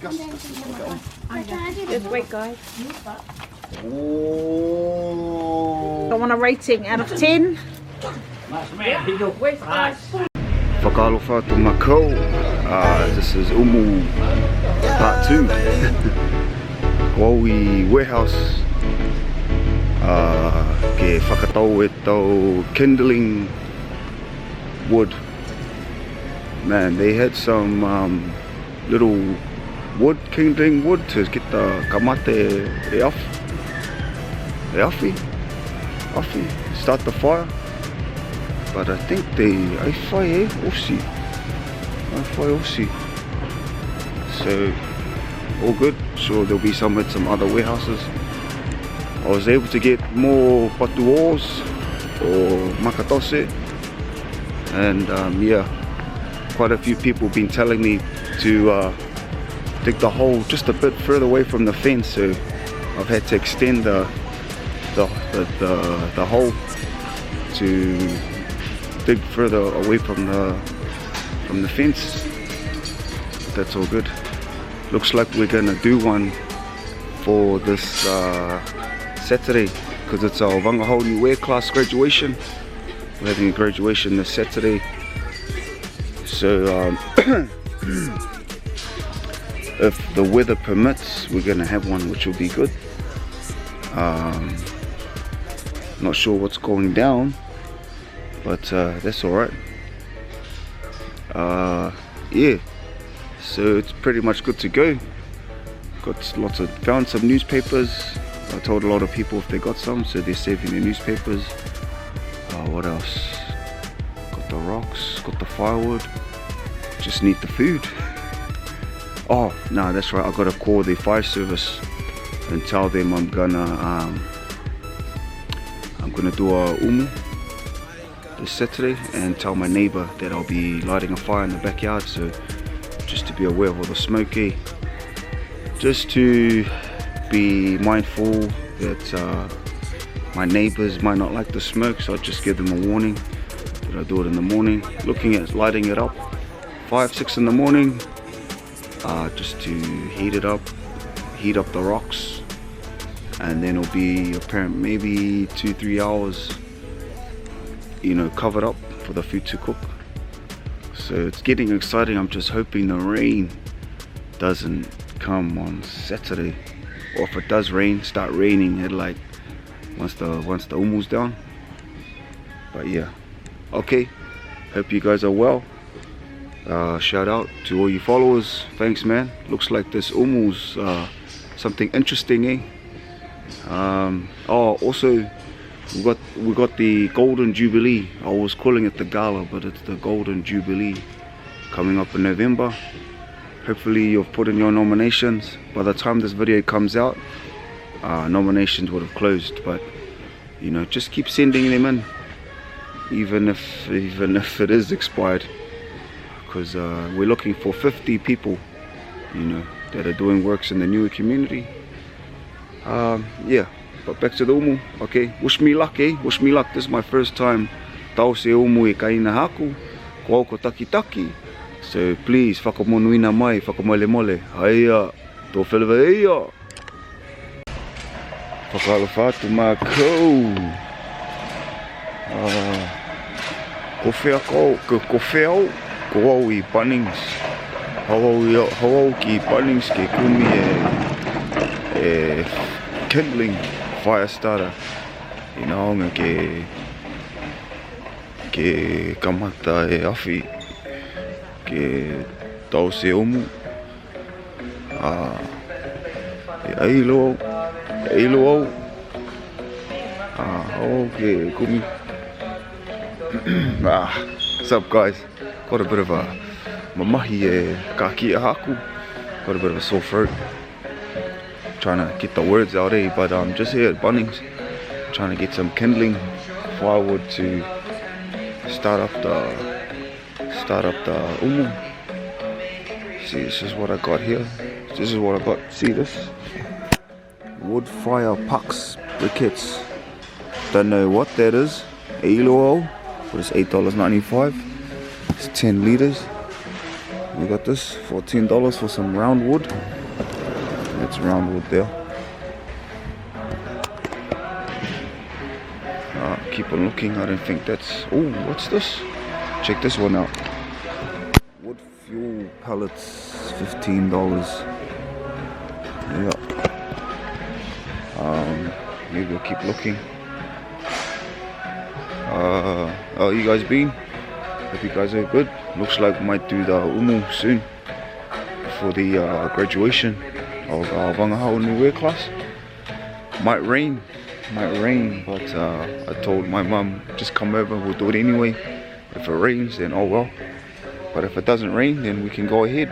Just wait, guys. Oh. I want a rating out of 10. Whakalofa to Macau. This is Umu Part 2. Kowi warehouse. Ke whakatau e tau kindling wood. Man, they had some little wood, kindling wood to get the kamate awhi, start the fire. But I think they whai osi. So all good. Sure, there'll be some at some other warehouses. I was able to get more patuos or makatose, and yeah, quite a few people been telling me to dig the hole just a bit further away from the fence, so I've had to extend the hole to dig further away from the fence. That's all good. Looks like we're gonna do one for this Saturday, because it's our Wangahau Niue class graduation. We're having a graduation this Saturday, so if the weather permits, we're gonna have one, which will be good. Not sure what's going down, but that's all right. Yeah, so it's pretty much good to go. Found some newspapers. I told a lot of people if they got some, so they're saving their newspapers. What else? Got the rocks, got the firewood. Just need the food. Oh no, that's right, I gotta call the fire service and tell them I'm gonna do a umu this Saturday, and tell my neighbor that I'll be lighting a fire in the backyard, so just to be aware of all the smoky, just to be mindful that my neighbors might not like the smoke, so I'll just give them a warning that I do it in the morning. Looking at lighting it up 5-6 in the morning, just to heat it up, heat up the rocks, and then it'll be apparent maybe 2-3 hours, you know, covered up for the food to cook. So it's getting exciting. I'm just hoping the rain doesn't come on Saturday, or if it does rain, start raining at like once the umu's down. But yeah, okay, hope you guys are well. Shout out to all you followers. Thanks, man. Looks like this umu's something interesting, eh? Oh, also we got the Golden Jubilee. I was calling it the Gala, but it's the Golden Jubilee coming up in November. Hopefully you've put in your nominations. By the time this video comes out, nominations would have closed, but you know, just keep sending them in, even if it is expired, because we're looking for 50 people, you know, that are doing works in the Niue community. Yeah, but back to the umu. Okay, wish me luck, eh? Wish me luck. This is my first time tau se umu e kaina haku, ko au ko taki taki. So please, whakamonuina mai, whakamole mole. Haia, tō whelewa eia. Whakalofa tu Macau. Ko whea au i Bunnings. Hauau ki Bunnings ke kumi e kindling fire starter. I naonga ke kamata e awhi, ke tau se umu, e eilo au, hauau ke kumi. What's up, guys? Got a bit of a mamahi e kaki a haku. Got a bit of a sore throat. Trying to get the words out, eh? But I'm just here at Bunnings, trying to get some kindling firewood to start up the umu. See, this is what I got here. This is what I got. See this? Wood fire pucks, briquettes. Don't know what that is. Eilo, but it's $8.95. It's 10 liters. We got this for $10 for some round wood. That's roundwood there. Keep on looking. I don't think that's... Oh, what's this? Check this one out. Wood fuel pellets, $15. Yeah. Maybe we'll keep looking. How you guys been? Hope you guys are good. Looks like we might do the umu soon for the graduation of our Wangahao Niue class. Might rain, but I told my mum, just come over, we'll do it anyway. If it rains, then oh well. But if it doesn't rain, then we can go ahead.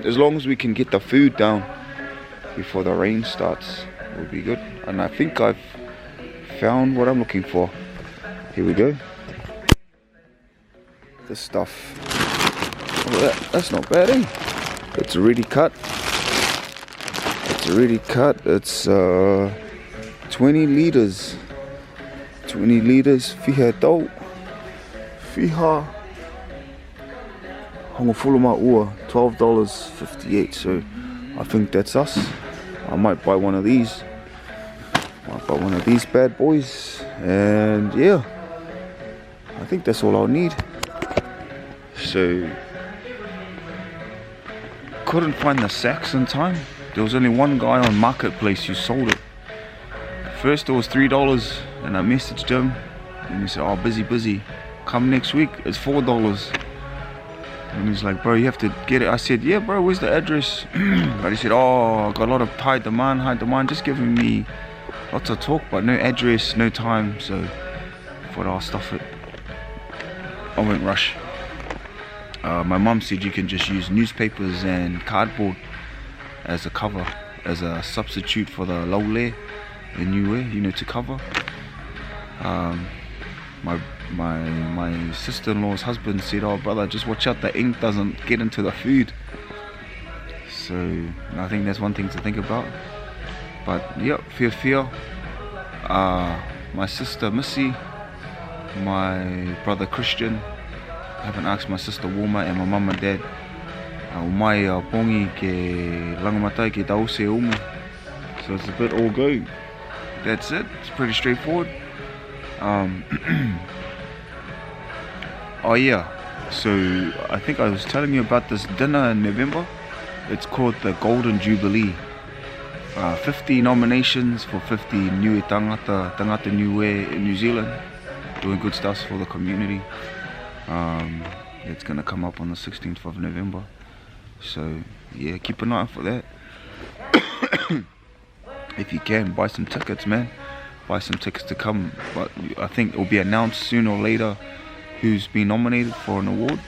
As long as we can get the food down before the rain starts, we'll be good. And I think I've found what I'm looking for. Here we go. This stuff. Oh, that's not bad, eh? It's already cut. It's 20 liters. 20 liters. Fiha tau. Fiha. Hongofulu ma ua. $12.58. So I think that's us. I might buy one of these. Bad boys. And yeah, I think that's all I'll need. So couldn't find the sacks in time. There was only one guy on Marketplace who sold it. First it was $3 and I messaged him and he said, oh, busy, come next week, it's $4. And he's like, bro, you have to get it. I said, yeah bro, where's the address? But he said, oh, I got a lot of high demand, just giving me lots of talk but no address, no time. So I thought I'll stuff it. I won't rush. My mum said you can just use newspapers and cardboard as a cover, as a substitute for the Lovo in Niue, you know, to cover. My sister-in-law's husband said, oh brother, just watch out the ink doesn't get into the food. So I think that's one thing to think about. But yep, fear. My sister Missy, my brother Christian, I haven't asked my sister Woma and my mum and dad. Umai pongi ke langamatai ke tause umu. So it's a bit all go. That's it. It's pretty straightforward. Oh yeah, so I think I was telling you about this dinner in November. It's called the Golden Jubilee. 50 nominations for 50 Niue tangata Niue in New Zealand, doing good stuff for the community. It's gonna come up on the 16th of November. So yeah, keep an eye out for that. If you can, buy some tickets, man. Buy some tickets to come. But I think it will be announced sooner or later who's been nominated for an award.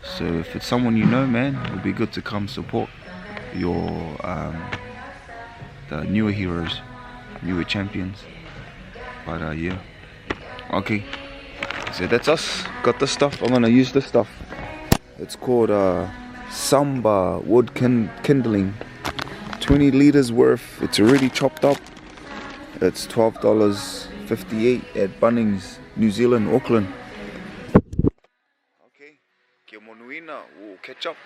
So if it's someone you know, man, it'll be good to come support your the Niue heroes, Niue champions. But yeah, okay. So that's us. Got this stuff. I'm gonna use this stuff. It's called Samba wood kindling. 20 liters worth. It's already chopped up. It's $12.58 at Bunnings, New Zealand, Auckland. Okay, kia monuina. We'll catch up.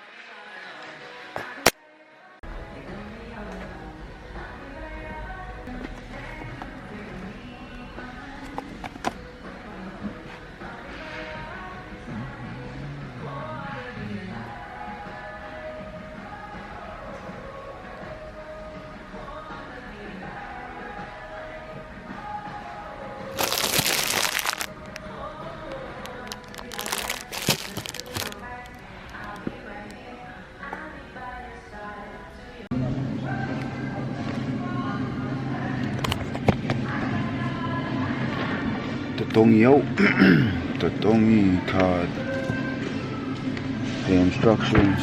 Tatongi out. Tatongi card. The instructions.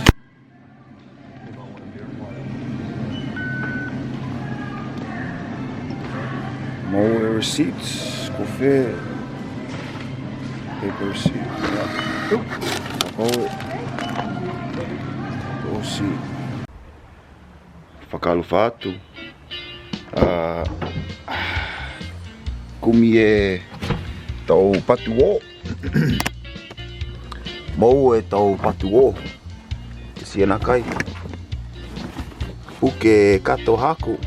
More receipts. Coffee. Paper receipt. Receipt. Whakalufatu. Kumie tau patuo. Mau e tau patuo. Te siena kai. puke kato haku.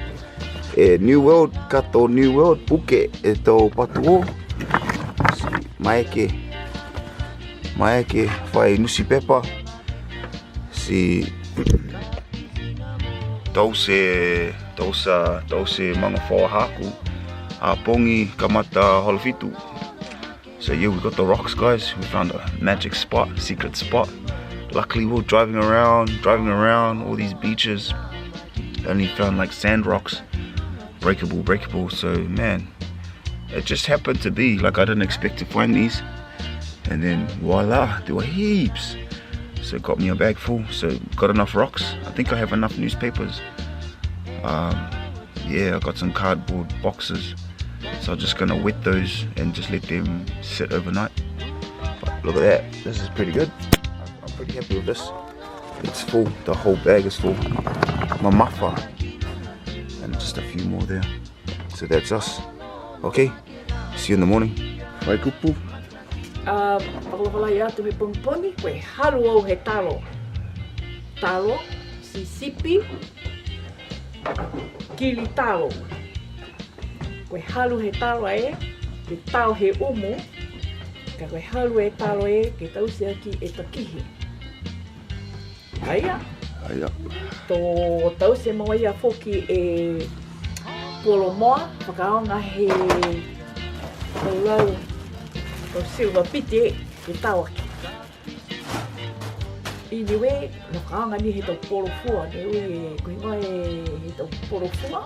E New World kato New World puke e tau patuo. Si maeke whai nusi pepa. Si tau se manga whawa haku. A pongi kamata holofitu. So yeah, we got the rocks, guys. We found a magic spot, secret spot. Luckily we were driving around all these beaches. Only found like sand rocks, breakable. So man, it just happened to be like I didn't expect to find these. And then voila, there were heaps. So it got me a bag full. So got enough rocks. I think I have enough newspapers. Yeah, I got some cardboard boxes. So I'm just gonna wet those and just let them sit overnight. But look at that, this is pretty good. I'm pretty happy with this. It's full, the whole bag is full. My mafa. And just a few more there. So that's us. Okay, see you in the morning. Bye kupu. Pagawala ya tu me pomponi, we halu au he talo. Talo, sisipi, kili talo. Koe halu he talo e, ke tau he umu, ka koe halu he talo e, ke tau sea ki e takihi. Aia. Tō tau se maua ia foki e polo moa, whakaonga he taulau, tau silva piti e, ke tau aki. I niwe, na whakaonga ni he tau polo fua, niwe koe mai he tau polo fua.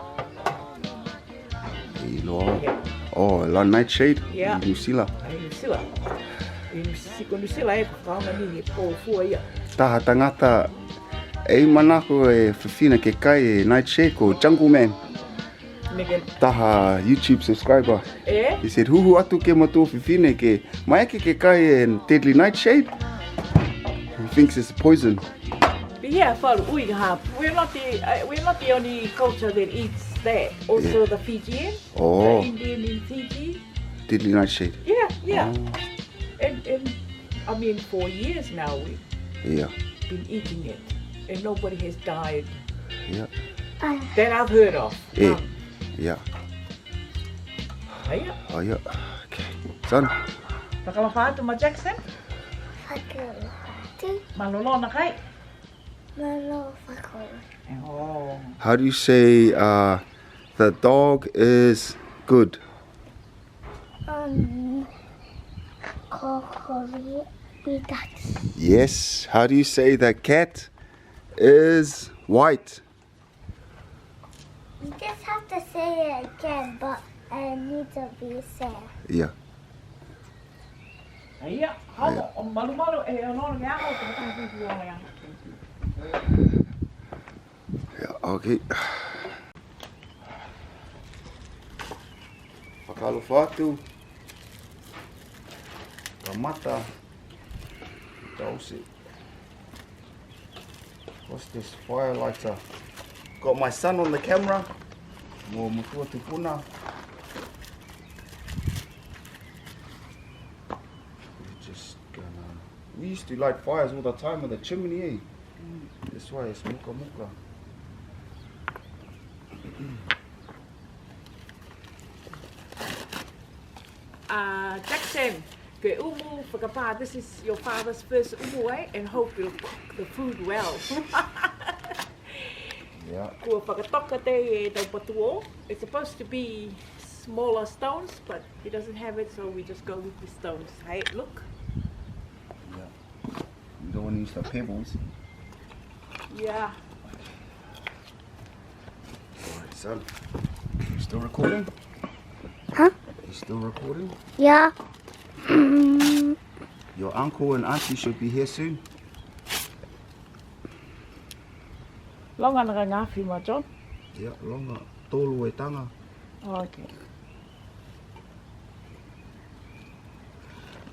Lovo. Oh, la nightshade? Yeah. New Zealand. New Zealand. New Zealand e whakaonga ni he polo fua ia. Taha tangata ei manako e whiwhina ke kai e nightshade ko Jungle Man. Taha YouTube subscriber. He said, huhu atu ke matua whiwhine ke maeke ke kai e deadly nightshade. He thinks it's poison. Yeah, we're not the only culture that eats that. Also the Fijian, the Indian in Fiji. Deadly nightshade. Yeah. Oh. And I mean, for years now we've been eating it, and nobody has died. Yeah. That I've heard of. Yeah. Oh yeah. Okay. Son. Pakalawhatu ma Jackson? Malolo na kai? Oh. How do you say the dog is good? Yes. How do you say the cat is white? You just have to say it again, but it needs to be said. Yeah. Yeah. Okay. Pakalawhatu. Kamata. Dose. What's this fire lighter? Got my son on the camera. Mo mutua tupuna. We used to light fires all the time with the chimney, eh? That's why it's muka muka. Jackson, ke umu whakapā, this is your father's first umu, eh? And hope you'll cook the food well. Yeah. Kua whakatoka te e tau patuo. It's supposed to be smaller stones, but he doesn't have it, so we just go with the stones. Hey, look. Yeah. You don't want to use the pebbles. Yeah. Alright, son. You still recording? Huh? You still recording? Yeah. Your uncle and auntie should be here soon. Longa na ka ngafi ma, John? Yeah, longa. Tolu e tanga. Okay.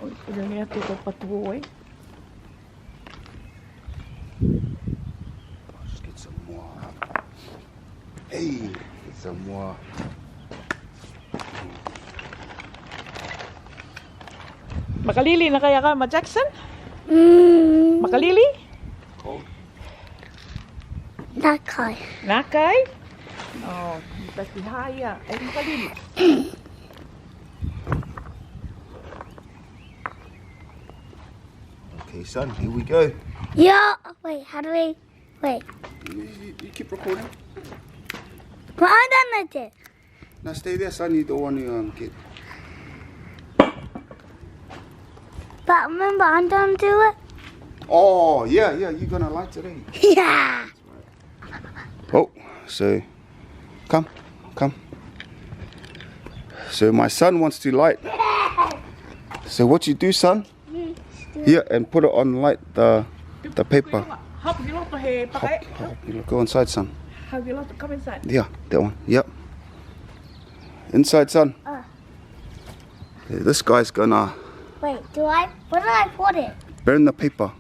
Oi, ilo ni atu ko patuo, eh? Just get some more. Hey, get some more. Makalili na kaya ka, ma Jackson? Makalili? Cold? Nakai. Nakai? Oh, tapi haya. Kalili. Okay, son, here we go. Yeah. Wait, how do we... Wait. You keep recording. But I don't know this. Now stay there, son. You don't want to get... But remember, I don't do it. Oh, yeah, you're going to light today. Yeah. Oh, so come. So my son wants to light. So what you do, son? Here, and put it on light the paper. Hop, you want to have pakai? Go inside, son. How you want to come inside? Yeah, that one. Yep. Inside, son. This guy's gonna Wait, where do I put it? burn the paper.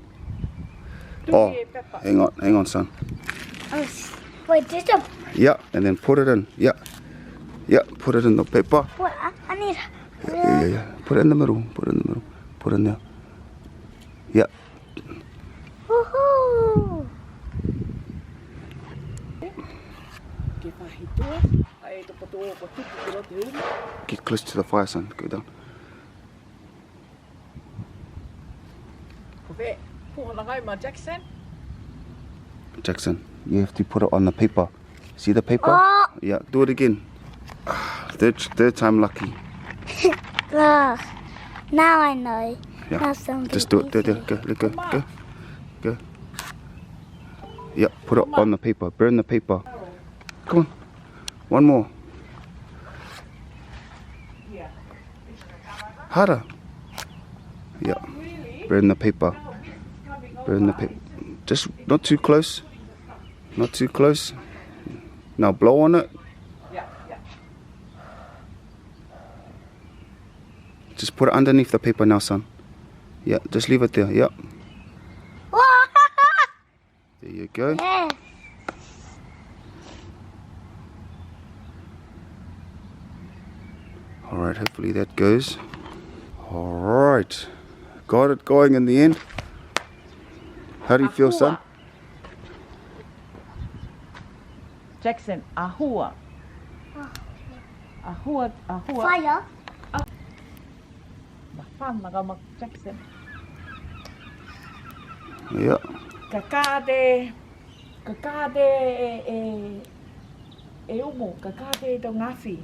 Oh, hang on, son. Wait, just a... Yeah, and then put it in. Yeah, put it in the paper. Wait, I need... Yeah. Put it in the middle. Put it in there. Yeah. Woohoo! Get close to the fire, son. Go down. Jackson, you have to put it on the paper. See the paper? Oh. Yeah, do it again. Third time lucky. Ugh. Now I know. Yeah. Now some Just do it. There. Go. Yeah, put it on the paper. Burn the paper. Come on. One more. Harder. Yeah. Burn the paper. Just not too close. Now blow on it. Just put it underneath the paper now, son. Yeah, just leave it there. Yeah. There you go. Yes. Alright, hopefully that goes. Alright. Got it going in the end. How do you feel, son? Jackson, ahua. Fire. Fun mag Jackson. Yeah. Kakade umu, kakade do ngafi.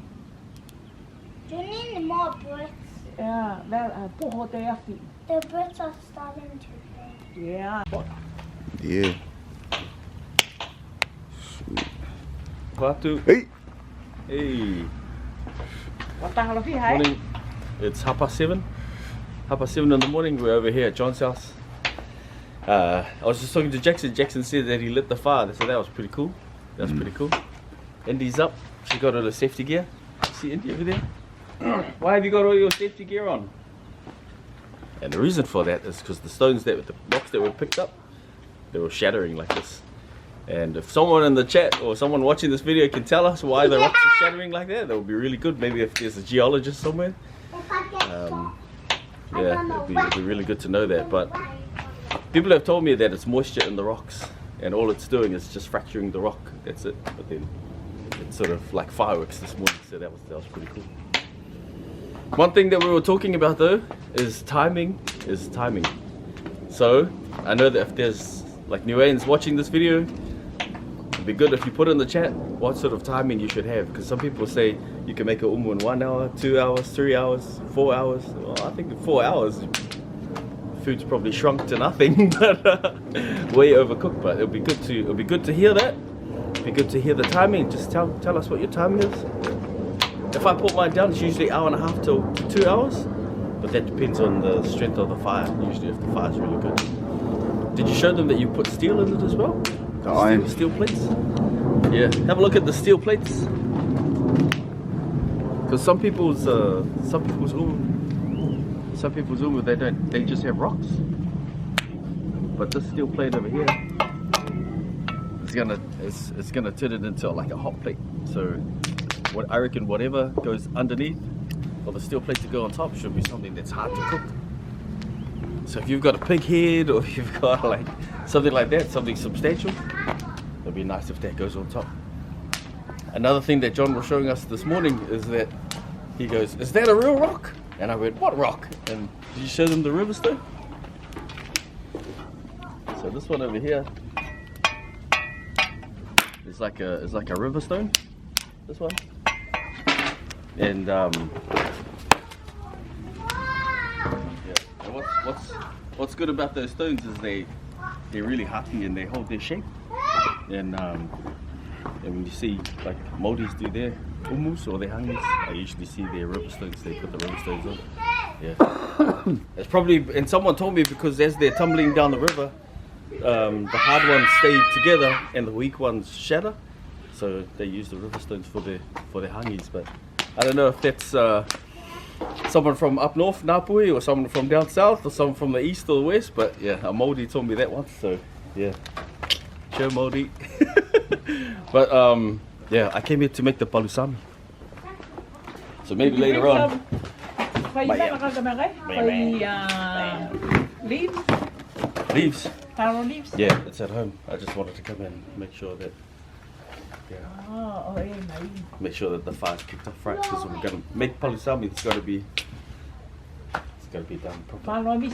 Do you need more bricks? Yeah, well, puho te afi. The bricks are starting to fail. Yeah. Yeah. Patu. Hey. Hey. Watahalafi hai. Morning. It's 7:30. 7:30 in the morning. We're over here at John's house. I was just talking to Jackson. Jackson said that he lit the fire, so that was pretty cool. Indy's up. She got all the safety gear. See Indy over there? Why have you got all your safety gear on? And the reason for that is because the rocks that were picked up, they were shattering like this. And if someone in the chat or someone watching this video can tell us why the rocks are shattering like that would be really good. Maybe if there's a geologist somewhere. Yeah, it'd be really good to know that. But people have told me that it's moisture in the rocks, and all it's doing is just fracturing the rock. That's it. But then it's sort of like fireworks this morning, so that was pretty cool. One thing that we were talking about though is timing. So I know that if there's like Niueans watching this video, it'd be good if you put in the chat what sort of timing you should have, because some people say you can make a umu in 1 hour, 2 hours, 3 hours, 4 hours. Well, I think in 4 hours food's probably shrunk to nothing, but way overcooked. But it'll be good to hear that. It'll be good to hear the timing. Just tell us what your timing is. If I put mine down, it's usually 1.5 to 2 hours, but that depends on the strength of the fire. Usually, if the fire's really good. Did you show them that you put steel in it as well? Steel plates. Yeah, have a look at the steel plates. Because some people's umu, they just have rocks. But this steel plate over here it's gonna turn it into like a hot plate. So I reckon whatever goes underneath or the steel plate to go on top should be something that's hard to cook. So if you've got a pig head or if you've got like something like that, something substantial, it'd be nice if that goes on top. Another thing that John was showing us this morning is that he goes, "Is that a real rock?" And I went, "What rock?" And did you show them the river stone? So this one over here is like a river stone. This one. And yeah. And what's good about those stones is they're really hearty and they hold their shape. And when you see like Māoris do their umus or their hangis, I usually see their river stones. They put the river stones on. Yeah. It's probably, and someone told me because as they're tumbling down the river, the hard ones stay together and the weak ones shatter. So they use the river stones for their hangis. But I don't know if that's someone from up north, Niue, or someone from down south, or someone from the east or the west. But yeah, a Māori told me that once. So yeah, sure Māori. But yeah, I came here to make the palusami. So maybe later on. Leaves? Leaves? Taro leaves? Yeah, it's at home. I just wanted to come in and make sure that, make sure that the fire's kicked off right, because we're gonna make palusami. It's gotta be done properly.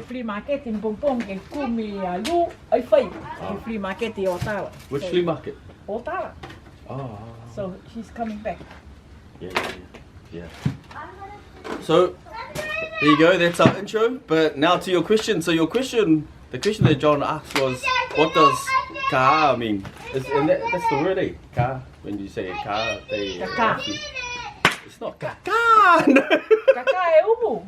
Free market in Pompong ke kumi lu ai fai. Free market in Ottawa. Which flea market? Ottawa. Oh. So she's coming back. Yeah. So there you go. That's our intro. But now to your question. So your question, the question that John asked was, what does kaha mean? That's the word, eh? Kaha. When you say kaha, it's not kaka. No. Kaka e umu.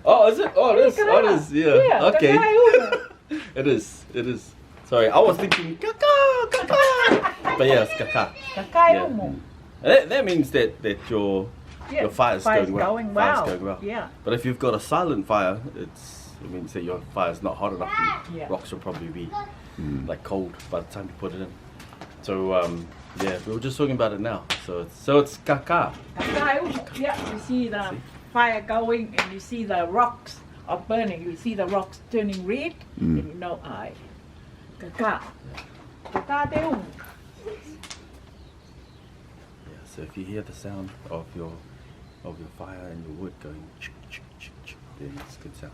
Oh, is it? Oh, it is. Oh, it is. Yeah. Okay. Kaka e umu. It is. Sorry, I was thinking kaka. But yeah, it's kaka. Kaka e umu. That means that your fire's going well. Fire's going well. Yeah. But if you've got a silent fire, it means that your fire's not hot enough. The rocks will probably be like cold by the time you put it in. So yeah, we were just talking about it now. So it's kaka. Yeah, you see the fire going and you see the rocks are burning. You see the rocks turning red and you know kaka. Kaka te umu. So if you hear the sound of your fire and your wood going chick chick chick chick, then it's a good sound.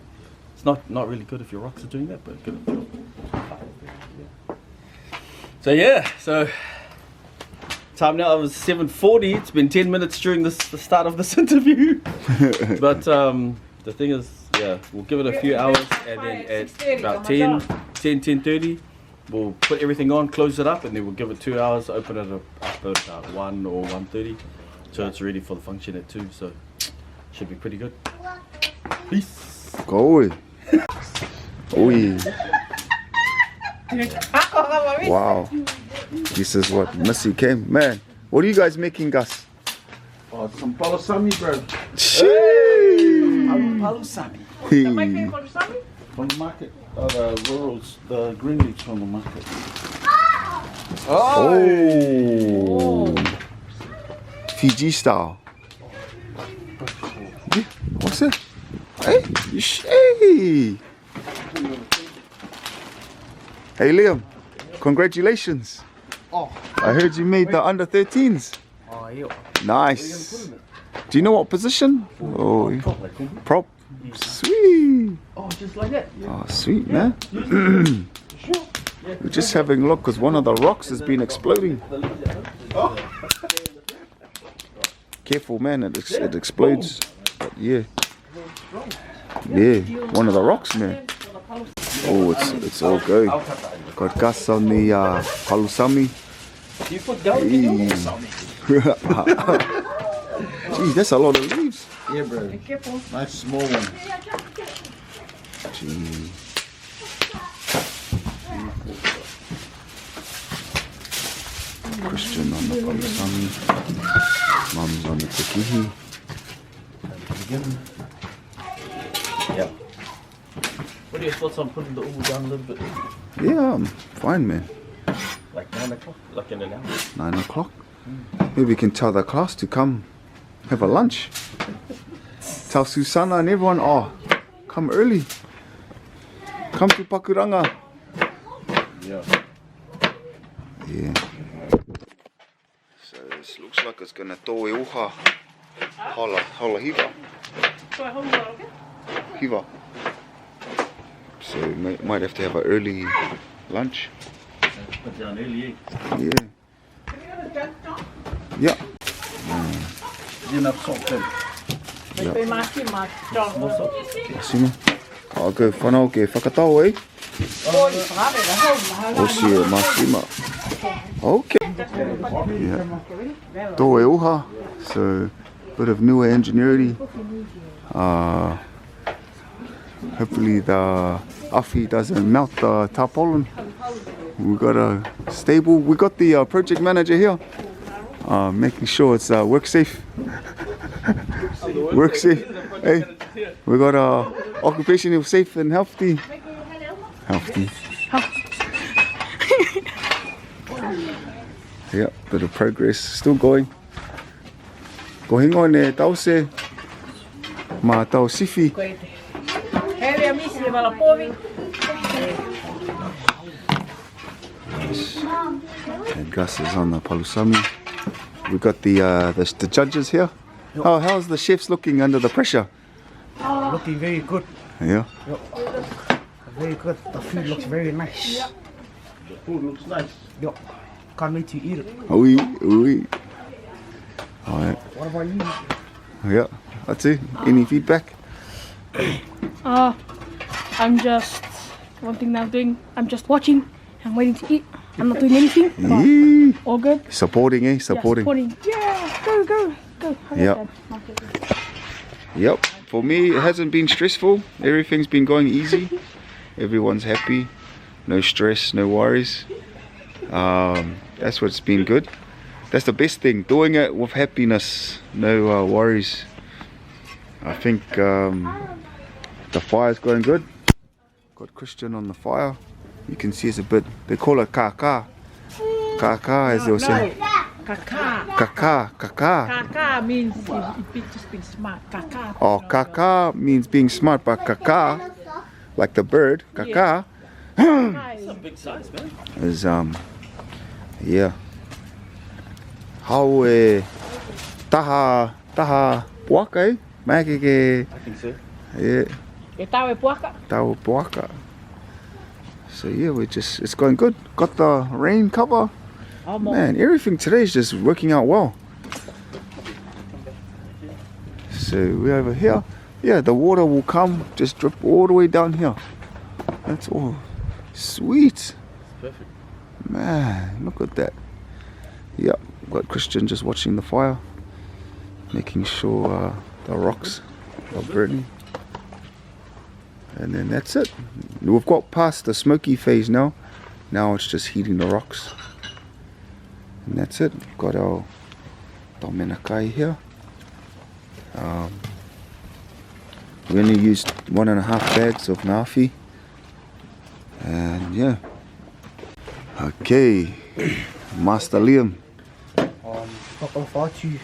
It's not really good if your rocks are doing that, but good if your fire is doing it. So time now is 7:40. It's been 10 minutes during the start of this interview. But the thing is, we'll give it a few hours, and then at about 10:30. We'll put everything on, close it up, and then we'll give it 2 hours, open it up at about 1 or 1:30. So it's ready for the function at 2, so should be pretty good. Peace. Go. Oi. Wow. This is what Missy came. Man, what are you guys making, Gus? Oh, some palusami, bro. Palusami. From the market. The rurals, the green leaves from the market. Oh. Fiji style. Yeah. What's that? Hey. Hey Liam, congratulations. Oh. I heard you made the under 13s. Oh, yeah. Nice. Do you know what position? Oh, prop. Sweet. Oh, just like that. Yeah. Oh, sweet, man. We're just having a look because one of the rocks has been exploding. Careful, man, it explodes. But yeah, one of the rocks, man. Oh, it's all good. Got Gus on the palusami. You put down in Gee, that's a lot of leaves. Yeah, bro. Nice small one. Gee. Christian on the palusami. Mum's on the tekihi. Yeah. What are your thoughts on putting the umu down a little bit? Yeah, I'm fine, man. Like 9 o'clock? Like in an hour? 9 o'clock. Maybe we can tell the class to come have a lunch. Tell Susana and everyone, come early. Come to Pakuranga. Yeah. Yeah. So this looks like it's gonna toe uha. Hola hiva. Hiva. So might have to have an early lunch. Put down early, Yeah. Yeah. enough salt then. Sima. Ka go whanau ke whakatau eh? Osi e masima. Okay. Yeah. Tō e uha. So, bit of Niue ingenuity. Hopefully the afi doesn't melt the tarpaulin. We got a stable. We got the project manager here, making sure it's work safe. Work safe. Hey, we got occupational safe and healthy. Healthy. Yeah, bit of progress still going. Ko hingo ne tau se ma tau sifi. And Gus is on the palusami. We got the judges here. How's the chefs looking under the pressure? Looking very good. Yeah. Yep. Very good. The food looks very nice. The food looks nice. Yep. Can't wait to eat it. Oui, oui. Alright. What about you? Yeah. That's it. Any feedback? I'm just, one thing that I'm doing, I'm just watching and waiting to eat. I'm not doing anything. Yee. All good. Supporting, eh? Yeah, Supporting. Yeah, go. Yep. Yep. For me, it hasn't been stressful. Everything's been going easy. Everyone's happy. No stress, no worries. That's what's been good. That's the best thing. Doing it with happiness, no worries. I think the fire's going good. Got Christian on the fire. You can see it's a bit, they call it kaka. Kaka, as they'll say. Kaka. Kaka. Kaka means just being smart. Kaka. Oh, kaka means being smart, but kaka, like the bird, kaka, It's a big size, man. is yeah. How taha puaka eh? Maki ke, I think so. yeah, E tau e puaka. tau puaka. So yeah, it's going good. Got the rain cover. Man, everything today is just working out well. So we're over here. Yeah, the water will come, just drip all the way down here. That's all. Sweet. Perfect. Man, look at that. Yep, got Christian just watching the fire, making sure the rocks are burning. And then that's it. We've got past the smoky phase now. Now it's just heating the rocks. And that's it. Got our taumenakai here. We only used 1.5 bags of nafi. And yeah. Okay. Master Liam. Whakawhātu.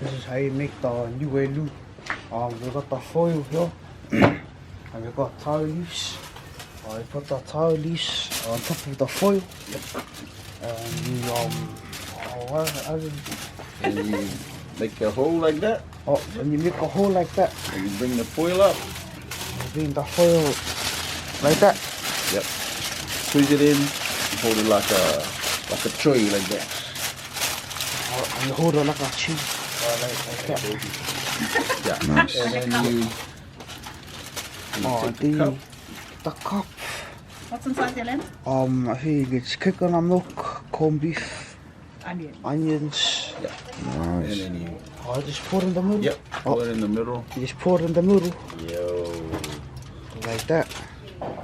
This is how you make the Niue lu. We got the foil here. And we got taro leaves. We put the taro leaves on top of the foil. And And you make a hole like that, when you make a hole like that, and you bring the foil up. you bring the foil like that. Yep. Squeeze it in, hold it like a tray like that. And you hold it like a cheese. Like that. Yeah. Nice. And then you take the cup. The cup. What's inside the lens? I think it's coconut milk, corned beef, Onion. onions. And Nice. then you Just pour it in the middle. yep, put it in the middle. You just pour it in the middle. Yo. Like that.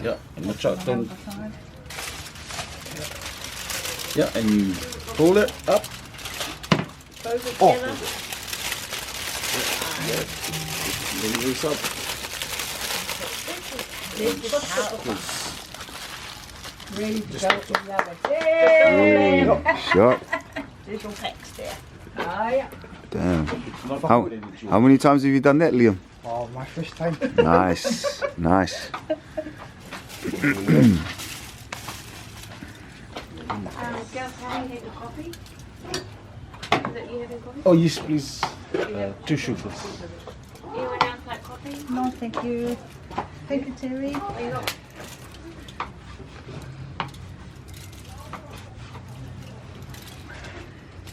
Yeah, and the chop don't. Yeah, and you pull it up. Bring this up. Ready to go to the other day. Shot. Little packs there. Yeah. Damn. How many times have you done that, Liam? My first time. Nice. Nice. Girls, how do you have the coffee? Is it you having coffee? Oh, yes, please. 2 sugars. Anyone else like coffee? No, thank you. Thank you, Terry.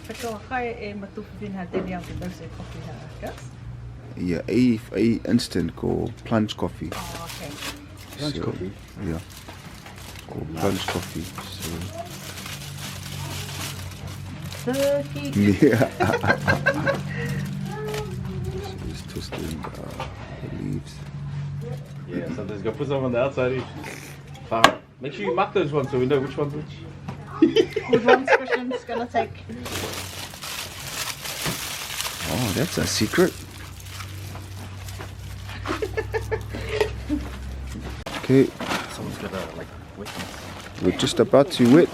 Whakawa kai e matupu pina tēne au te dose coffee ha, Gus? Yeah, a instant called plunge coffee. Oh, okay. Lunch coffee. Yeah, called plunge coffee. So 30. yeah. So just twisting the leaves. Yeah, sometimes go put some on the outside. Fine. Make sure you mark those ones so we know which one's which. Good ones, Christian's gonna take. Oh, that's a secret. Okay, Someone's gonna like wet this. we're just about to wet.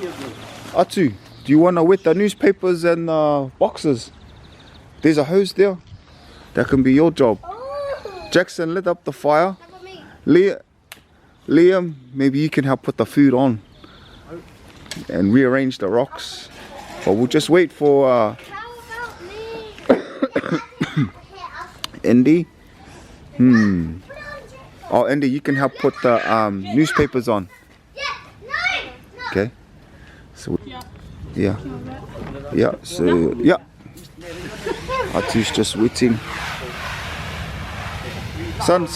Atu, do you want to wet the newspapers and boxes? There's a hose there. That can be your job. Jackson, lit up the fire. Liam, maybe you can help put the food on and rearrange the rocks. But we'll just wait for How about me? Indy. Oh, Indy, you can help put the newspapers on. Yeah, no. Okay. So yeah. So yeah. Atu's just waiting. Son,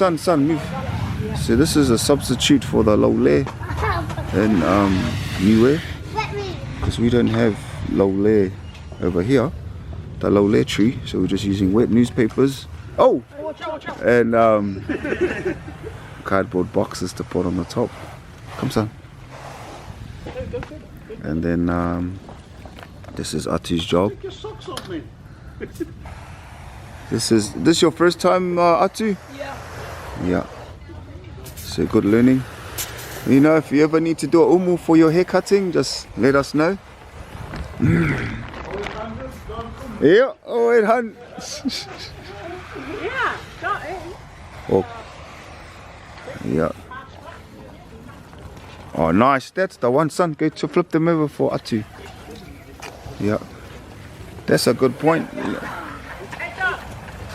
move. So this is a substitute for the Lovo in Niue, Let me. because we don't have Lovo over here, the Lovo tree. So we're just using wet newspapers. Oh, and cardboard boxes to put on the top. Come, son. And then this is Atu's job. Take your socks off me. This your first time, Atu? Yeah. So good learning. You know, if you ever need to do a umu for your hair cutting, just let us know. Yeah, oh wait, hun. Yeah, got it. Oh. Yeah. Oh, nice. That's the one, son. Go to flip them over for Atu. Yeah. That's a good point. Hey, Doc,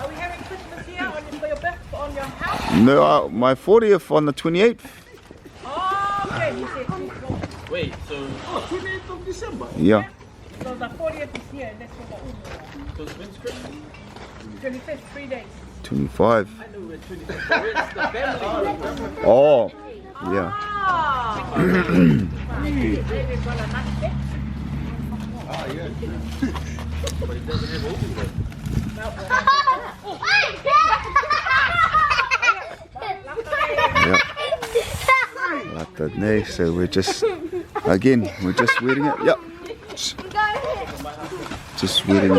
are we having Christmas here for your birthday on your house? No, my 40th on the 28th. Oh, okay. You said 24. Wait, so 28th of December. Yeah. So the 40th is here, and that's for the Umu. so when's Christmas? 25th, 3 days. 25. I know we're 25. Where's the family? Oh. Yeah. Ah. They've got a nice day. But it doesn't have open though. Yeah. Like that, no. So we're just waiting it. Yeah. Just waiting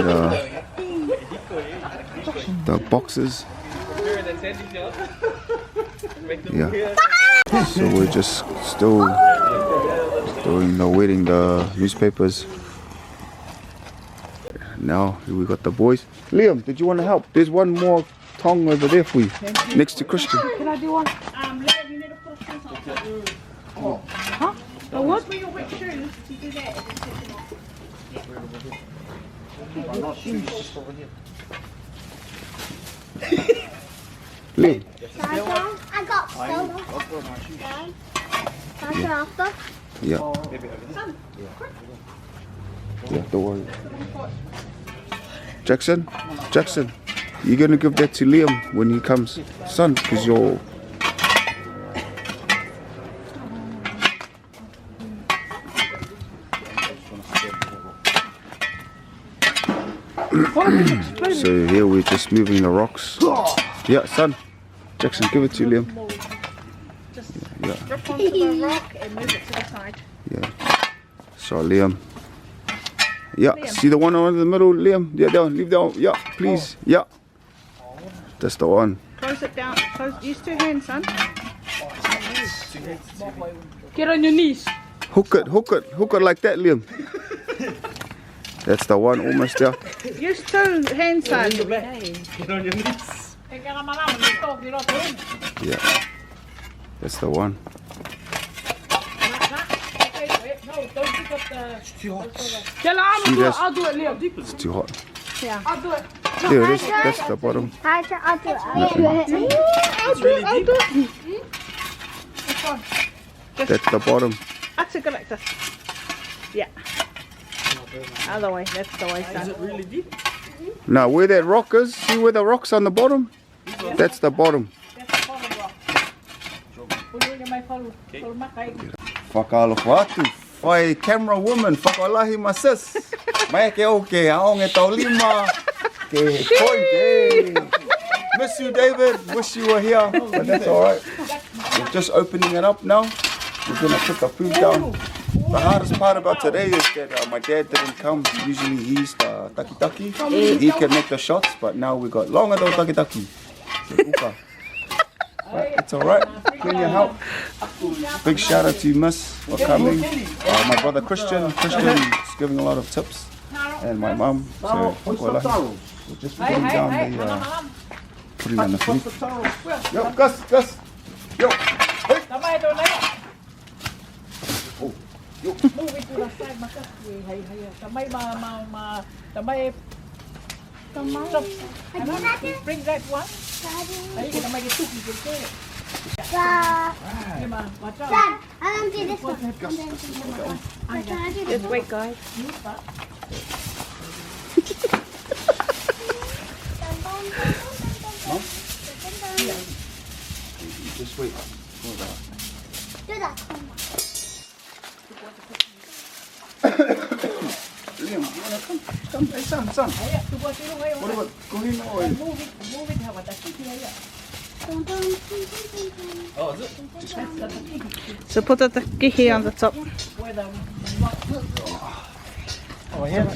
the boxes. Yeah. So we're just still waiting the newspapers. Now we got the boys. Liam, did you want to help? There's one more tongue over there for you, next to Christian. Can I do one? Liam, you need to put shoes on. Huh? The what? For your wet shoes, you do that and then take them off. Liam. I got soda. Can I after? Yeah. Yeah, don't worry. Jackson, you're gonna give that to Liam when he comes, son, because you're. So here we're just moving the rocks. Yeah, son. Jackson, give it to Liam. Yeah, Drop onto the rock and move it to the side. yeah. So Liam. Yeah, see the one on the middle, Liam? Yeah, down, leave down. Yeah, please. Yeah. That's the one. Close it down. Use 2 hands, son. Get on your knees. Hook it like that, Liam. That's the one, almost there. Use 2 hands, son. Get on your knees. Yeah. That's the one. Yeah, See, that's- I'll do it, Leo. It's too hot. Yeah. I'll do it. There it is. That's the bottom. I'll do it. I'll do it. This one. That's the bottom. That's a good like this. Yeah. Other way. That's the way, son. Really deep? Now, where that rock is, see where the rock's on the bottom? That's the bottom. Whakalofa atu. Whai camera woman, whakalahi ma sis. Mai ke o ke aong e tau lima. Ke koi te. Miss you, David. Wish you were here, but that's alright. We're just opening it up now. We're gonna put the food down. The hardest part about today is that my dad didn't come. Usually he's the taki-taki. So he can make the shots, but now we got longer though taki-taki. So, uka. But it's alright. Plenty of help. Big shout out to you, Miss, for coming. My brother Christian is giving a lot of tips. And my mum. So, we're just putting down the putting on the food. Yo, Gus. Yo. Hey. Move it to the side, Maka. Tamay bring that one. Ay, kita may gitu gitu. Dad, I'll do this one. Just wait, guys. Just wait. Do that. Liam, you wanna come? Hey, son. What about going away? Move it. How about that? Oh, is it? So put the kihi on the top. Where the Oh, here.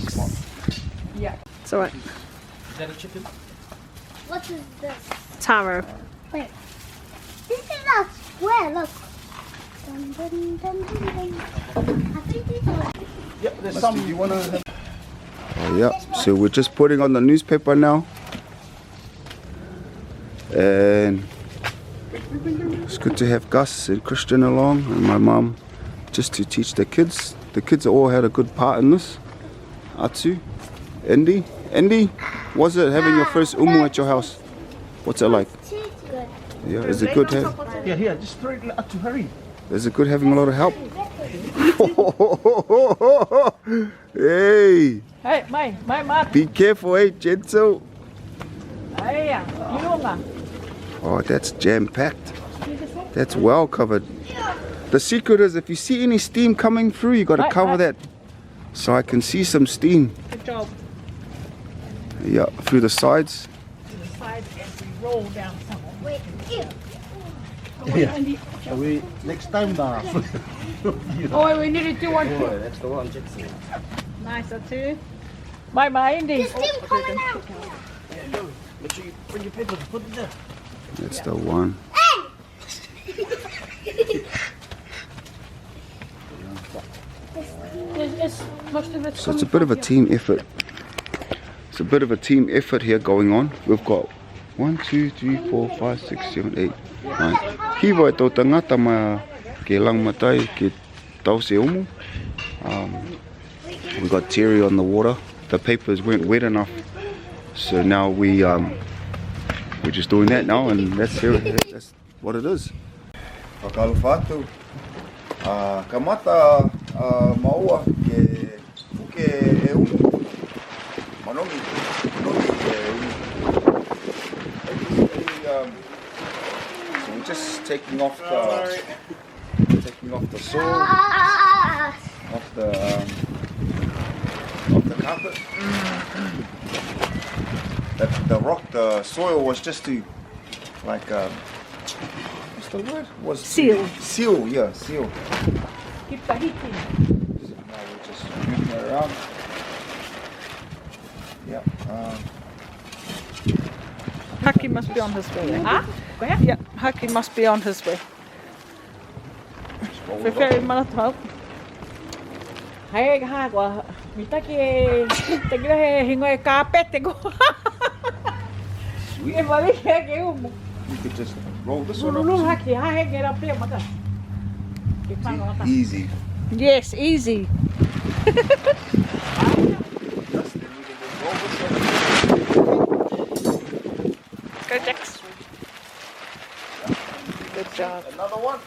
yeah. It's alright. Is that a chicken? What is this? Taro. Wait. This is a square, look. Dun, dun, dun, dun, dun. I think these are... Yep, there's Do some. you wanna have... Oh, yeah. So we're just putting on the newspaper now. And it's good to have Gus and Christian along and my mum just to teach the kids. The kids all had a good part in this. Atu, Andy, was it having your first umu at your house? What's it like? Good. Yeah, is it good? Yeah, here, just throw it to hurry. Is it good having a lot of help? Hey, Hey, my. be careful, hey, gentle. Ay, you know. Oh, that's jam-packed. That's well covered. The secret is if you see any steam coming through, you got to cover that. So I can see some steam. Good job. Yeah, through the sides. To the side and we roll down some. Wait, ew. Shall we next time now? Oh, we need to do one too. Oh, that's the one, Jackson. Nice, too. My Indy. There's steam coming out. Make sure you bring your paper. Put it there. That's the one. It's most of it's So it's a bit of a team effort. It's a bit of a team effort here going on. We've got 1, 2, 3, 4, 5, 6, 7, 8, 9. Hiwa e tō tangata ma ke langmatai ke tau se umu. We got Terry on the water. The papers weren't wet enough. So now we're just doing that now and that's what it is. Whakalofa atu. Kamata maua ke puke e umu. Manomi e umu. So we're just taking off the soil off the carpet. The soil was just to like what's the word? Was Seal. Seal, yeah, seal. Keep the heat in. So now we're just moving it around. Yeah. Haki must be on his way. Huh? Where? Yeah, Haki must be on his way. Very manatau. Hai ha kwa mitaki tagila he hingo e kapete go. Sweet. E vale ke umu. You could just roll this one Lulu up. haki ha he ngera pe mata. Ke panga mata. Easy. Yes, easy. Go, Jax. Good job. Another one.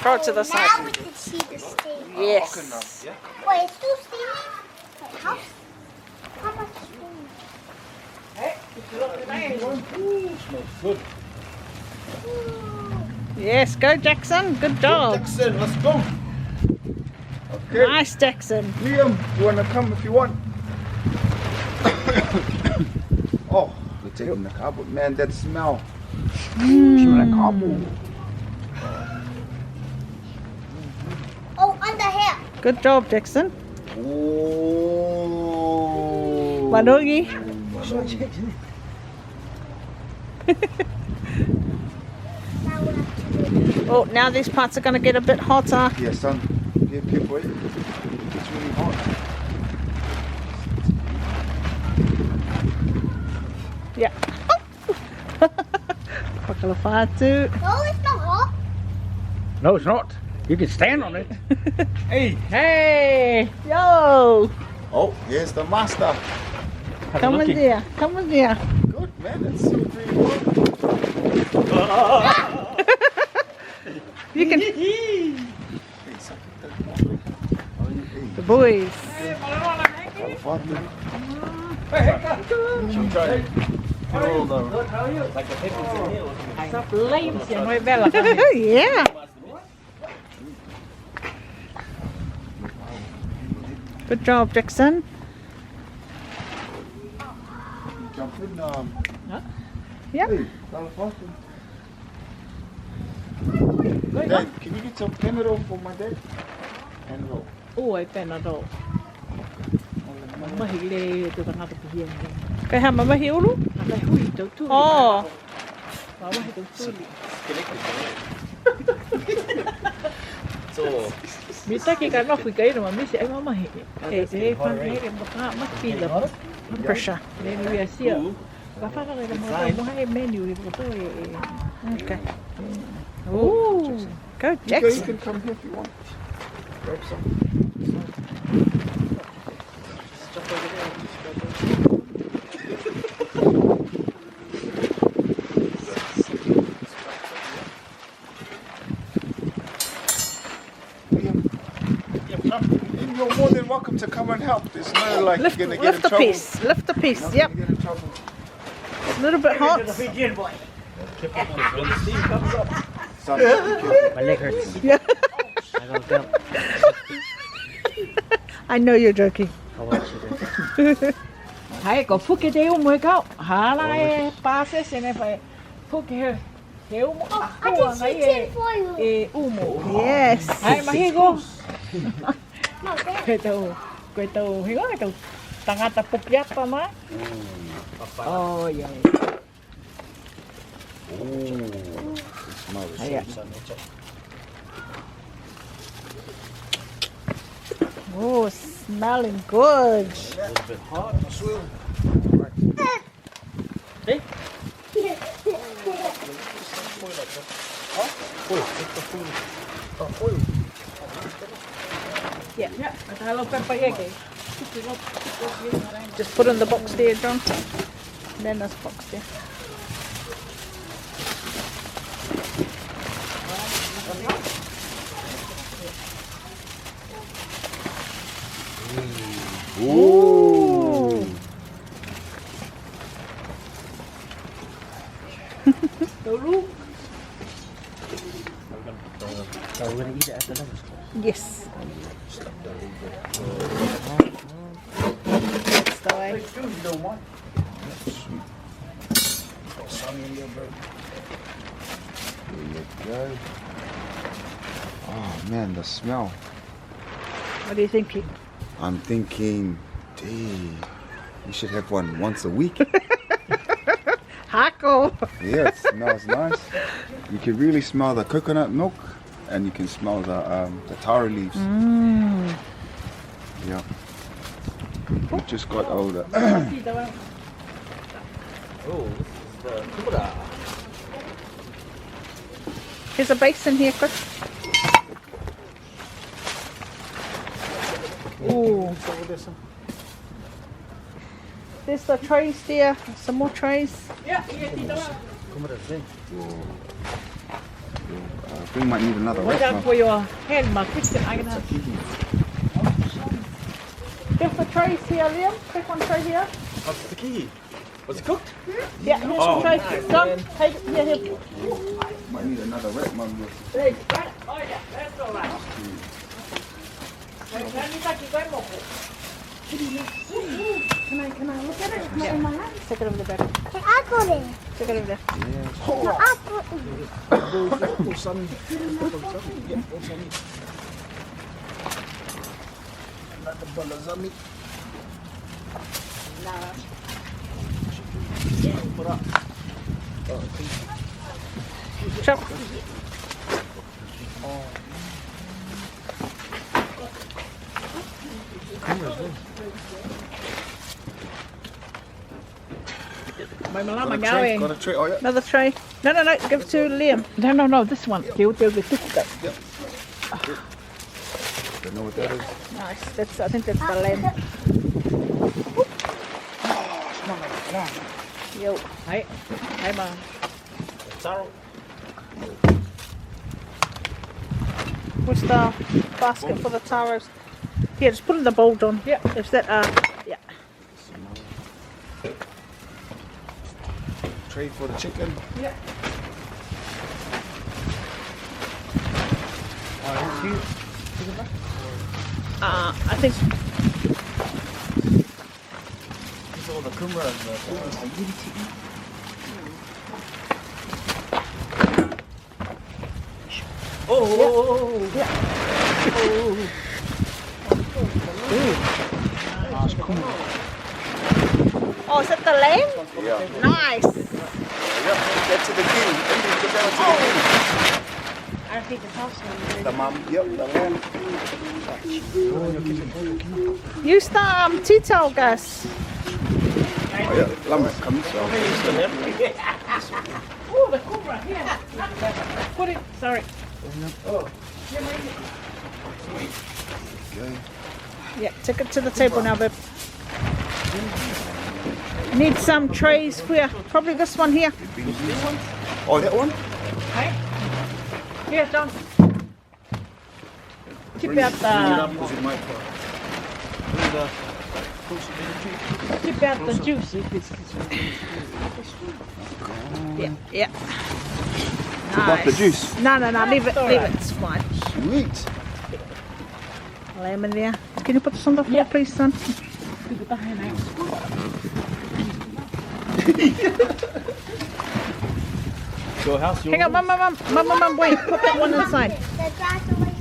Throw it to the Now side. we can see the steam. Yes. Wait, it's still steaming? Wait, how much steam? Smells good. Yes, go, Jackson. Good job. Jackson, let's go. Okay. Nice, Jackson. Liam, you wanna come if you want? Oh, we're taking the cardboard. Man, that smell. Smell like cardboard. Oh, under here. Good job, Jackson. Oh. Manugi. Now we have to do Oh, now these parts are going to get a bit hotter. Yeah, son. Keep waiting. It's really hot. Yeah. Pakalapatu. No, it's not hot. No, it's not. You can stand on it. Hey, yo. Oh, here's the master. Come in there. Come in there. Good, man. That's so pretty well. You can. Hey, son. The boys. Yeah. Good job, Jackson. Jump in. Yeah. Hey, Dad, can you get some Panadol for my dad? Panadol. Ôi, Panadol. Mahi le tu tangata pihian. Cái hàm mà hiếu luôn. Mahi hui tu tu. Oh. Mahi tu tu. Mita ki kana fui kai no mami se ai mahi. Fan he ke baka mas pila. Pressure. Le ni ya sia. Ka fa ka le mo hai menu ni ko to Okay. Ooh. Go, You Jackson. can come here if you want. Grab some. And you're more than welcome to come and help. It's not like Lift, you're gonna get lift in the trouble. piece. Lift the piece. Not Yep. gonna get in trouble. A little bit hot. Son, be careful. My leg hurts. Yeah. I gotta go. I know you're joking. I'll watch you. Hai ko fuke te mo ka. Ha la e pase se ne fa. Fuke he mo I ko can see ngai tin foil. umo. Yes. Hai mahi ko. No, there. Kau tahu higo itu tangata pukyat pa ma. Oh yeah. Ayan. Oh, smelling good. Yeah. Kalau pepper ke. Just put in the box there, John. And then this box there. Ooh. Dulu. So we're gonna eat it at the lunch. Yes. That's the way. You don't want. There you go. Oh man, the smell. What are you thinking? I'm thinking, gee, you should have one once a week. Hako. Yeah, it smells nice. You can really smell the coconut milk, and you can smell the taro leaves. Yeah. We just got older. Oh, this is the Buddha. Here's a basin here, Chris. There's the trays there. Some more trays. I think might need another Watch rack, out man. for your hand, ma. Quick, I'm gonna. There's the trays here, Liam. Take one tray here. What's the key? Was it cooked? Yeah, here's the tray. Come, take it here. Might need another rack, man. Hey, that- oh yeah, that's all right. Wait, can you take it back, Mo? Can I look at it? Not in my hand. Take it over the back. I got it. Take it over there. No, I got it. Chop. Mày mà làm mà Got a nhau tray, em. got a tray. Oh, yeah. Another tray. No, give it to Liam. No, this one. Kiểu tiêu về tích cận. Don't know what that is. Nice. I think that's the lamb. Yo. Đấy, đấy mà. What's the basket for the taros? Here, just put it in the bowl, Don. Yeah. Is that yeah. Tray for the chicken. I think All the kumra and oh, is that the lamb? Yeah. Nice. That's the king. Put that to I think the house the king. The mom. Yep, the lamb. Use the tea towel, guys. Oh, yeah. Lamb. Come so. Oh, the cobra here. Put it. Sorry. Okay. Yeah, take it to the table now, babe. Need some trays for you. Probably this one here. Oh, that one? Đấy. Here, John. Keep out the juice. Yeah. About the juice. No, leave it. It's fine. Sweet. Lamb in there. Can you put this on the floor, please, son? Your house, your Hang on, mum, wait. Put that one inside. The glass away.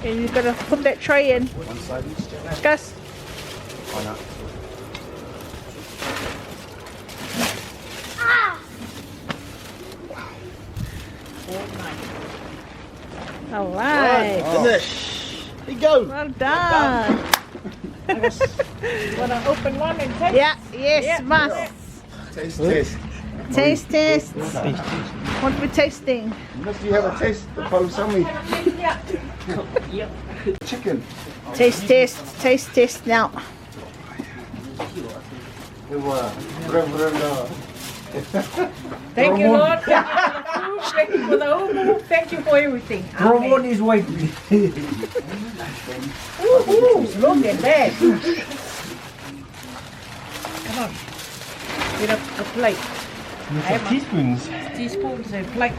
And you gotta put that tray in. One side each. Gus. Why not? All right. Finish. There you go. Well done. Wanna open one and taste? Yeah, yes, must. Taste. Taste. What are we tasting? Unless you have a taste, the balsamic. Chicken. Taste now. Thank you, Lord. Thank you for the food. Thank you for everything. Amen. is white. Ooh, look at that. Come on. Get up a plate. Teaspoons. Teaspoons and plate.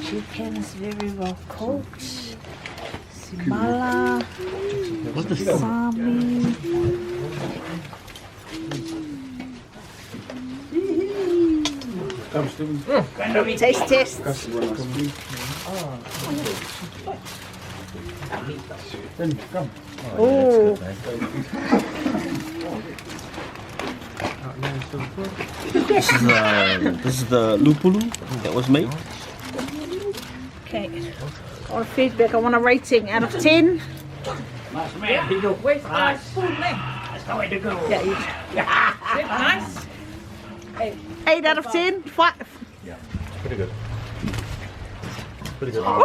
Chicken is very well cooked. Simala. What's the Sami. Taste. Oh, This is the lupulu that was made. okay. I want feedback. I want a rating out of 10. Where's the spoon there? That's the way to go. Yeah. Nice. 8 out of 10. 5. Pretty good. Pretty good. What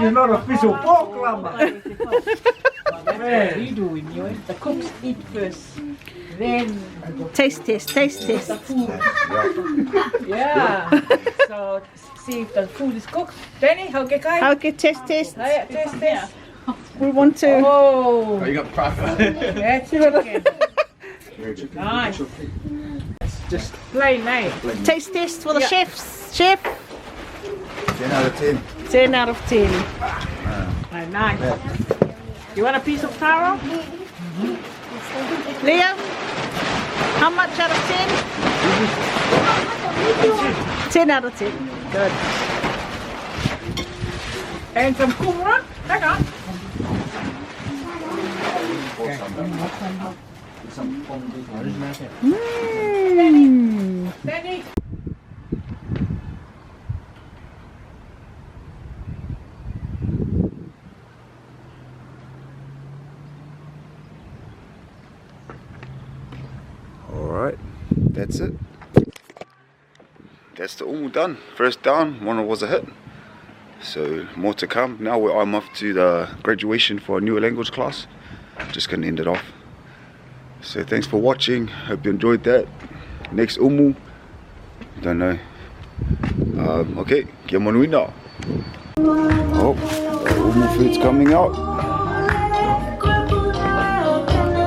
a lot of piece of pork, What are you doing, Niue? The cooks eat first. Then Taste test, taste test. the food. Yeah. So see if the food is cooked. Danny, okay, Kai? Okay, test test. Taste. We want to. Oh, You got pride. that's chicken. Nice. Just plain, eh? Taste test for the chefs. Chef. 10 out of 10. 10 out of 10. Nice. You want a piece of taro? Leo, how much out of 10? 10 out of 10. Good. And some kumra? Hang on. Danny. Alright, that's it. That's the umu done. First down, one was a hit. So more to come. Now I'm off to the graduation for a Niue language class. Just gonna end it off. So thanks for watching. Hope you enjoyed that. Next umu, don't know. Okay, kia manuina. Oh, the umu food's coming out.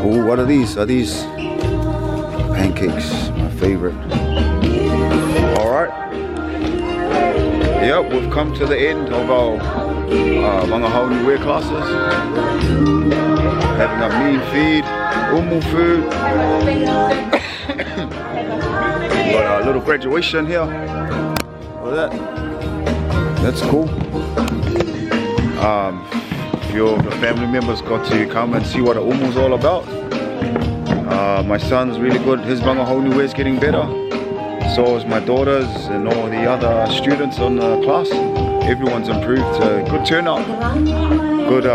Oh, what are these? Are these pancakes? My favorite. Alright. Yep, we've come to the end of our Wangahau Niue classes. Having a mean feed, umu food. Got a little graduation here. Look at that. That's cool. If your family members got to come and see what a umu's all about. My son's really good. His Wangahau Niue is getting better. So is my daughters and all the other students on the class. Everyone's improved. Good turnout. Good,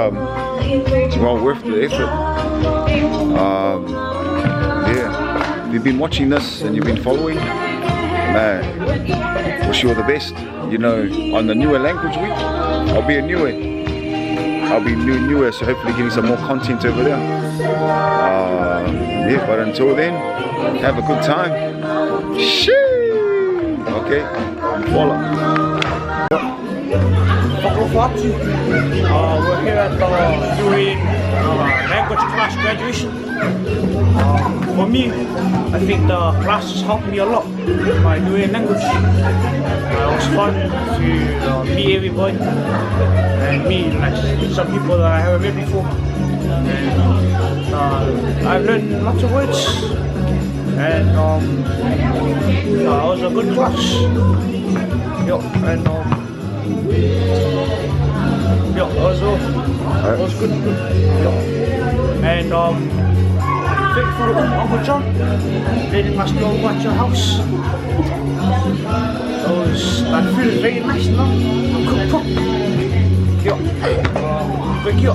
well worth the effort. Yeah, if you've been watching this and you've been following, man, wish you all the best. You know, on the Niue language week, I'll be in Niue. I'll be in Niue, so hopefully getting some more content over there. Yeah, but until then, have a good time. Okay, follow. We're here at the Niue language class graduation. For me, I think the class has helped me a lot. My Niue language. It was fun to meet everybody and meet like some people that I haven't met before. And I've learned lots of words. And it was a good class. Yeah, and yeah, it was good. Yeah. And thank you for Uncle John letting us know about your house. I feel very nice now. Cook. Yeah. Thank you.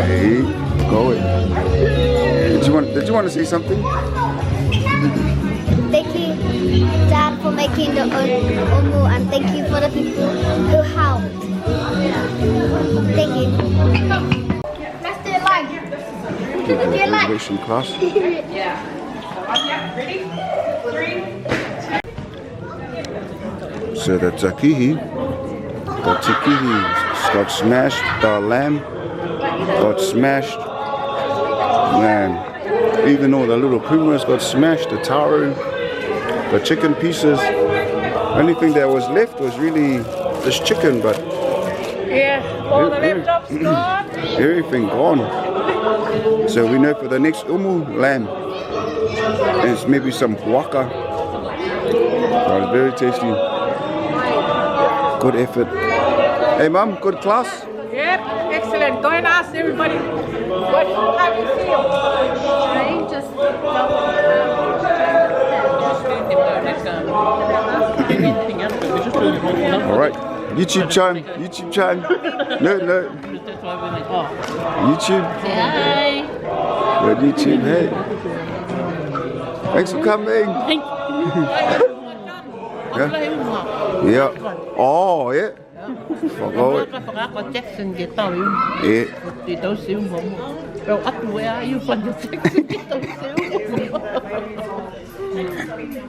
Hey, go ahead. Did you want to say something? Thank you, Dad, for making the umu, and thank you for the people who helped. Thank you. Let's do it live. Graduation class. Yeah. Ready? 3, 2. So the takihi got smashed. The lamb got smashed. Man, even though the little pumas got smashed, the taro, the chicken pieces, only thing that was left was really this chicken, but Yeah, all the laptops gone. everything gone. So we know for the next umu, lamb. And it's maybe some waka. But it's very tasty. Good effort. Hey mum, good class? Yep, excellent. Go and ask everybody. How do you feel? I just Alright. YouTube channel. No. YouTube. Hi. Good YouTube, hey. Thanks for coming. Yeah. Oh, yeah. Fuck all it. Jackson get tao Yeah. thì tao xíu một đâu ấp where are you from the Jackson tao xíu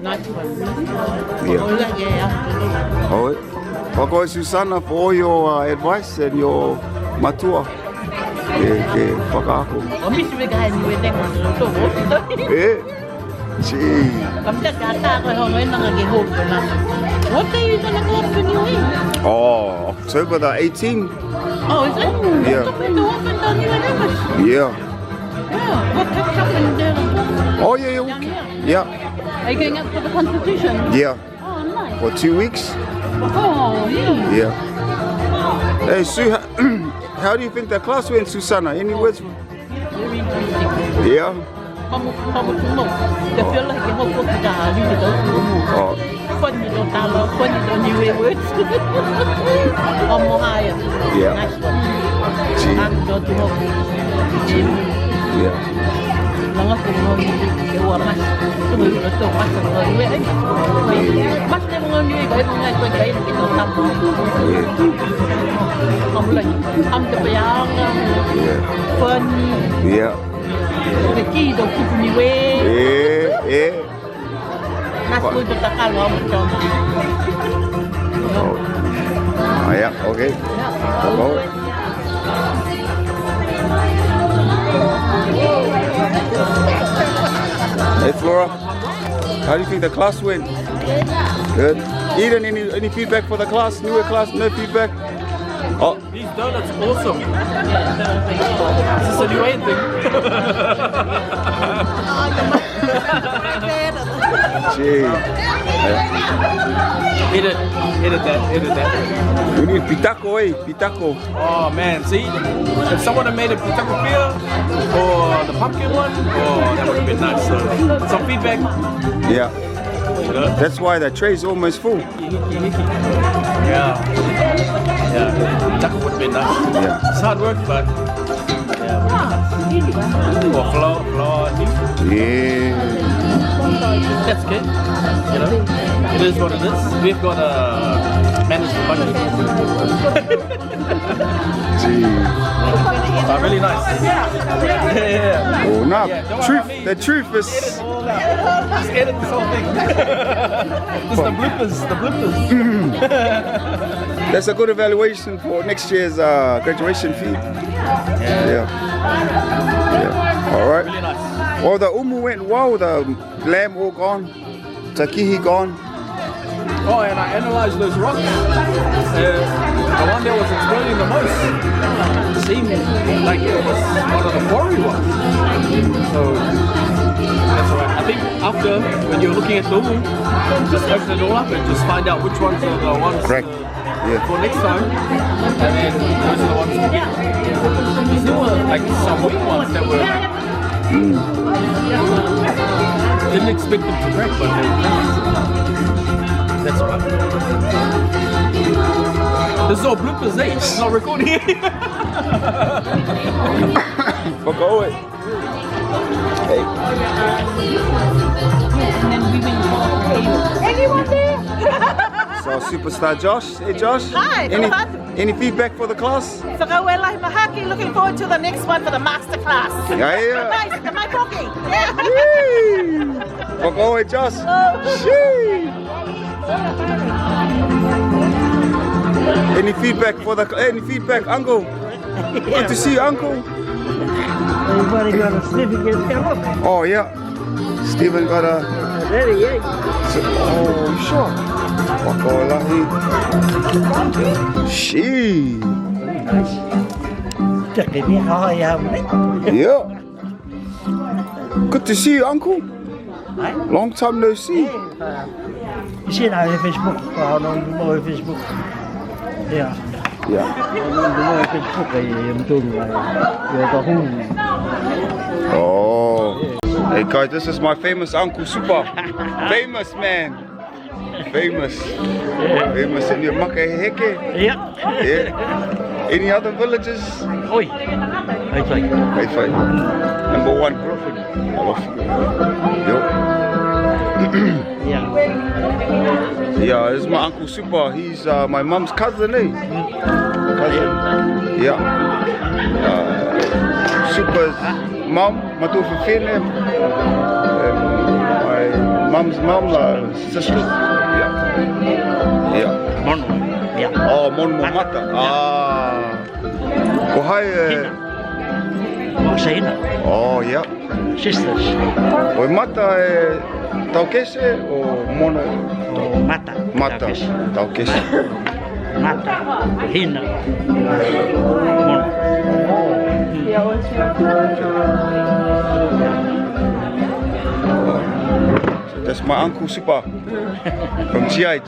nice one Yeah. Alright. Fuck all, Susanna, for all your advice and your matua. Yeah, fuck ako. Miss với cái gì vậy đang tổ Yeah. Gee. cảm giác cả ta rồi hôm ấy nó là cái hộp rồi mà what day you gonna go up in Niue? Oh, October the 18th. Oh, is it? Yeah. Open the open the Niue numbers. Yeah. Yeah. What comes up in there? Oh, yeah, yeah. Yeah. Are you going up for the competition? Yeah. Oh, nice. For 2 weeks. Oh, yeah. Yeah. Hey, Sue, how do you think the class went, Susanna? Any words? Very interesting. Yeah. Không một cái feel like cái hộp của cái đà đi từ đâu Oh. phân gì đâu ta lo phân gì đâu nhiều words ông mua hai à Yeah. nice one Gee. ăn cho tụi hộp chim Yeah. nó ngắt cùng ngon cái hoa mắt tụi mình nó tụi mắt tụi người vậy mắt cái ngon như vậy con ngay cái tụi tâm không là âm cho bây giờ phân Yeah. cái chi đâu cũng như vậy Yeah. nasi untuk takal mau macam Oh, yeah, okay. Oh. Hey, Flora. How do you think the class went? Good. Eden, any feedback for the class? Newer class? No feedback? Oh. These donuts are awesome. Is this a Niue thing? Gee. Edit that. We need pitako, pitako. Oh man, see? If someone had made a pitako beer or the pumpkin one, oh, that would have been nice. So, some feedback. Yeah. That's why the tray's almost full. Yeah. Pitako would have been nice. Yeah. It's hard work, but or flour, Yeah. that's good. You know, it is what it is. We've got to manage the budget. Gee. Really nice. Yeah. Oh, no. Yeah, don't worry about me. The truth is. Just edit this whole thing. This is the bloopers. That's a good evaluation for next year's graduation fee. Yeah. All right. Really nice. Well, the umu went well. The lamb all gone. Takihi gone. Oh, and I analyzed those rocks. The one that was exploding the most seemed like it was one of the quarry ones. So that's alright. I think after, when you're looking at the umu, just open it all up and just find out which ones are the ones Correct. Yeah. for next time. And then those are the ones to get. Because there were like some weak ones that were didn't expect them to crack, but they cracked. That's right. This is all bloopers, eh? It's not recording. Fuck away. Hey. Anyone there? So superstar Josh. Hey Josh. Hi. Any feedback for the class? So go well, like Mahaki. Looking forward to the next one for the master class. Yeah. Nice. Am I talking? Fuck away, Josh. Any feedback, Uncle? Good to see you, Uncle. Everybody got a certificate come up. Oh yeah. Stephen got a. Ready, yeah. Oh sure. Fuck all that. She. Check it out. Yeah. Good to see you, Uncle. Long time no see. You see now on Facebook? How long more Facebook? Yeah. More Facebook Oh. Hey guys, this is my famous Uncle Super. Famous man. Famous. Famous in your Makaheke. Yeah. Yeah. Any other villages? Oi. High High Number 1. Yo. Yeah. Yeah, this is my Uncle Super. He's my mom's cousin, eh? Cousin. Yeah. Super's mom, Matu Fafine. My mom's mom, sister. Yeah. Yeah. Mono. Yeah. Oh, Mono Mata. Kohai. Saina. Oh, yeah. Sisters. Oi Mata Taukese or Mono? Mata. Mata. Taukese. Mata. Hina. Mono. That's my Uncle Super from GI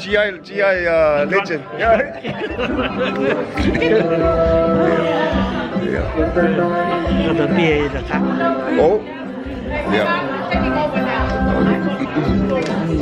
legend. Yeah. The beer, the cup. Oh, yeah.